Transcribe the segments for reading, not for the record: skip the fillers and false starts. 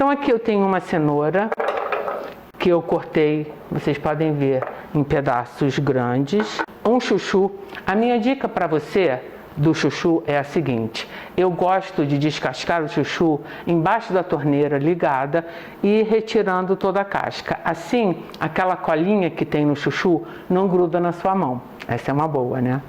Então aqui eu tenho uma cenoura que eu cortei, vocês podem ver, em pedaços grandes. Um chuchu. A minha dica para você do chuchu é a seguinte: eu gosto de descascar o chuchu embaixo da torneira ligada e ir retirando toda a casca. Assim, aquela colinha que tem no chuchu não gruda na sua mão. Essa é uma boa, né?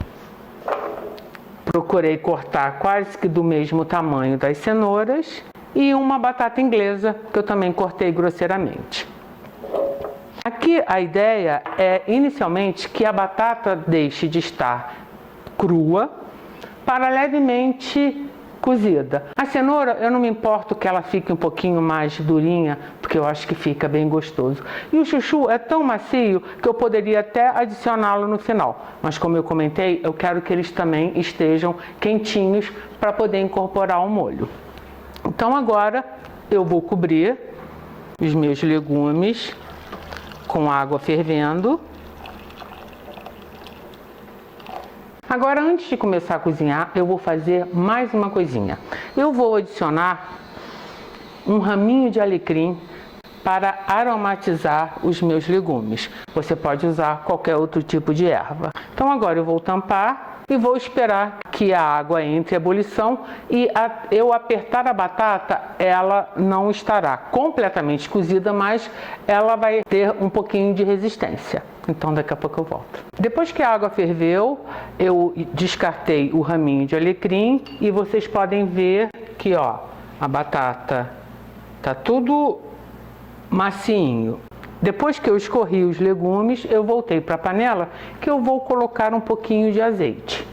Procurei cortar quase que do mesmo tamanho das cenouras e uma batata inglesa que eu também cortei grosseiramente. Aqui a ideia é inicialmente que a batata deixe de estar crua para levemente cozida. A cenoura, eu não me importo que ela fique um pouquinho mais durinha, porque eu acho que fica bem gostoso. E o chuchu é tão macio que eu poderia até adicioná-lo no final. Mas como eu comentei, eu quero que eles também estejam quentinhos para poder incorporar ao molho. Então agora eu vou cobrir os meus legumes com água fervendo. Agora, antes de começar a cozinhar, eu vou fazer mais uma coisinha. Eu vou adicionar um raminho de alecrim para aromatizar os meus legumes. Você pode usar qualquer outro tipo de erva. Então agora eu vou tampar e vou esperar que a água entre em ebulição e eu apertar a batata, ela não estará completamente cozida, mas ela vai ter um pouquinho de resistência. Então daqui a pouco eu volto. Depois que a água ferveu, eu descartei o raminho de alecrim e vocês podem ver que ó, a batata tá tudo macinho. Depois que eu escorri os legumes, eu voltei para a panela que eu vou colocar um pouquinho de azeite.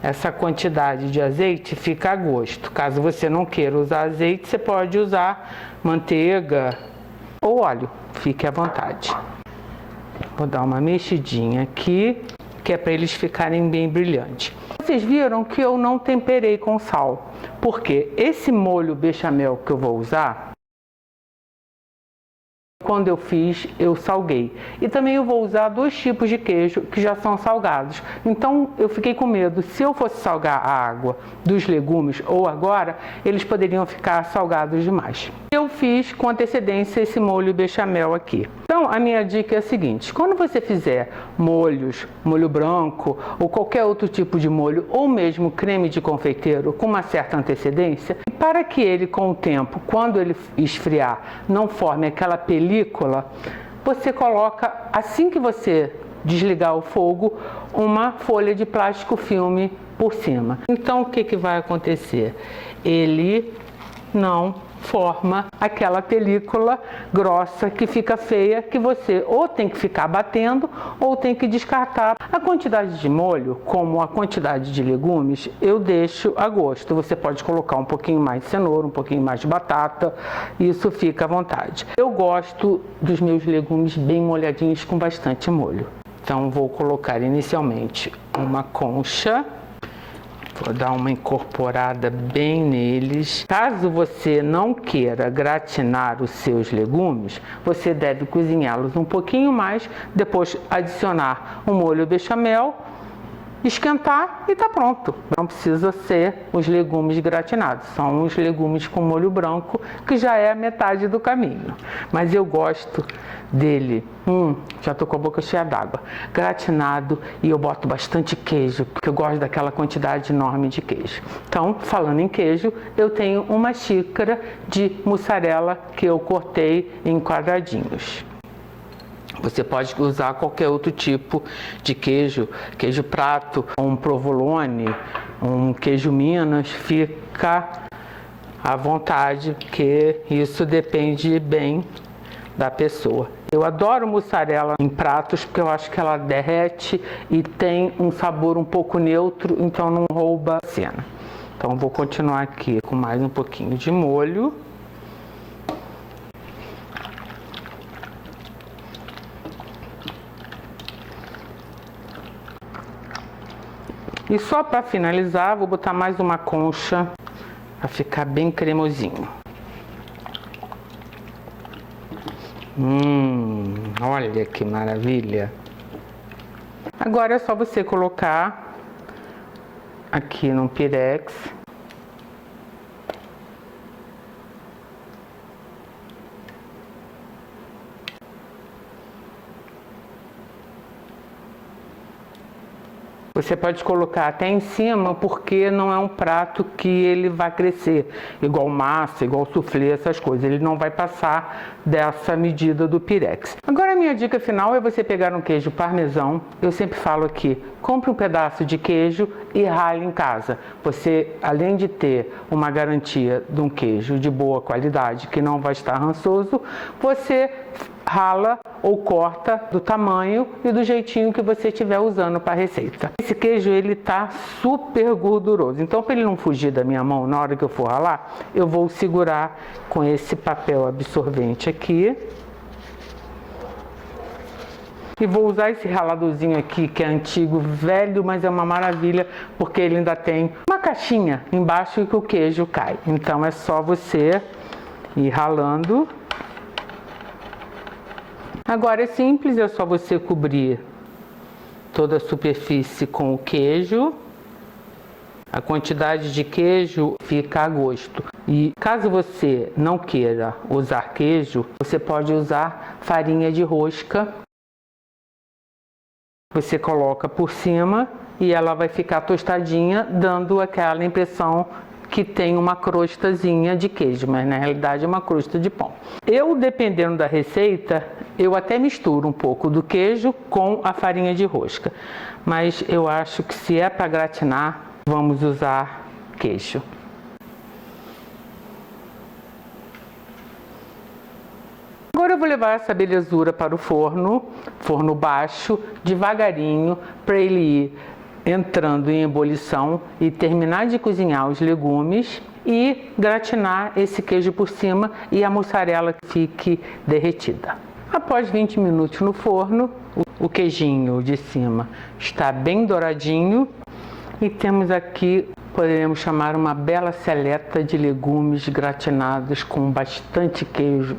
Essa quantidade de azeite fica a gosto. Caso você não queira usar azeite, você pode usar manteiga ou óleo. Fique à vontade. Vou dar uma mexidinha aqui, que é para eles ficarem bem brilhantes. Vocês viram que eu não temperei com sal, porque esse molho bechamel que eu vou usar, quando eu fiz, eu salguei. E também eu vou usar 2 tipos de queijo que já são salgados. Então eu fiquei com medo, se eu fosse salgar a água dos legumes ou agora, eles poderiam ficar salgados demais. Eu fiz com antecedência esse molho bechamel aqui. Então a minha dica é a seguinte: quando você fizer molhos, molho branco ou qualquer outro tipo de molho, ou mesmo creme de confeiteiro com uma certa antecedência, para que ele com o tempo, quando ele esfriar, não forme aquela película, você coloca, assim que você desligar o fogo, uma folha de plástico filme por cima. Então o que vai acontecer? Ele não forma aquela película grossa que fica feia, que você ou tem que ficar batendo ou tem que descartar. A quantidade de molho, como a quantidade de legumes, eu deixo a gosto. Você pode colocar um pouquinho mais de cenoura, um pouquinho mais de batata, isso fica à vontade. Eu gosto dos meus legumes bem molhadinhos com bastante molho. Então vou colocar inicialmente uma concha. Vou dar uma incorporada bem neles. Caso você não queira gratinar os seus legumes, você deve cozinhá-los um pouquinho mais, depois adicionar o molho bechamel, esquentar e está pronto. Não precisa ser os legumes gratinados, são os legumes com molho branco, que já é a metade do caminho. Mas eu gosto dele, já tô com a boca cheia d'água, gratinado, e eu boto bastante queijo, porque eu gosto daquela quantidade enorme de queijo. Então, falando em queijo, eu tenho uma xícara de mussarela que eu cortei em quadradinhos. Você pode usar qualquer outro tipo de queijo, queijo prato, um provolone, um queijo Minas, fica à vontade, porque isso depende bem da pessoa. Eu adoro mussarela em pratos porque eu acho que ela derrete e tem um sabor um pouco neutro, então não rouba a cena. Então vou continuar aqui com mais um pouquinho de molho. E só para finalizar, vou botar mais uma concha para ficar bem cremosinho. Olha que maravilha! Agora é só você colocar aqui no Pirex. Você pode colocar até em cima, porque não é um prato que ele vai crescer, igual massa, igual soufflé, essas coisas. Ele não vai passar dessa medida do Pirex. Agora a minha dica final é você pegar um queijo parmesão. Eu sempre falo aqui, compre um pedaço de queijo e rale em casa. Você, além de ter uma garantia de um queijo de boa qualidade, que não vai estar rançoso, você rala ou corta do tamanho e do jeitinho que você estiver usando para a receita. Esse queijo ele tá super gorduroso, então para ele não fugir da minha mão na hora que eu for ralar, eu vou segurar com esse papel absorvente aqui. E vou usar esse raladorzinho aqui, que é antigo, velho, mas é uma maravilha, porque ele ainda tem uma caixinha embaixo que o queijo cai. Então é só você ir ralando. Agora é simples, é só você cobrir toda a superfície com o queijo. A quantidade de queijo fica a gosto. E caso você não queira usar queijo, você pode usar farinha de rosca. Você coloca por cima e ela vai ficar tostadinha, dando aquela impressão que tem uma crostazinha de queijo, mas na realidade é uma crosta de pão. Eu, dependendo da receita, eu até misturo um pouco do queijo com a farinha de rosca, mas eu acho que se é para gratinar, vamos usar queijo. Agora eu vou levar essa belezura para o forno baixo, devagarinho, para ele ir entrando em ebulição e terminar de cozinhar os legumes e gratinar esse queijo por cima e a mussarela fique derretida. Após 20 minutos no forno, o queijinho de cima está bem douradinho e temos aqui, poderíamos chamar uma bela seleta de legumes gratinados com bastante queijo.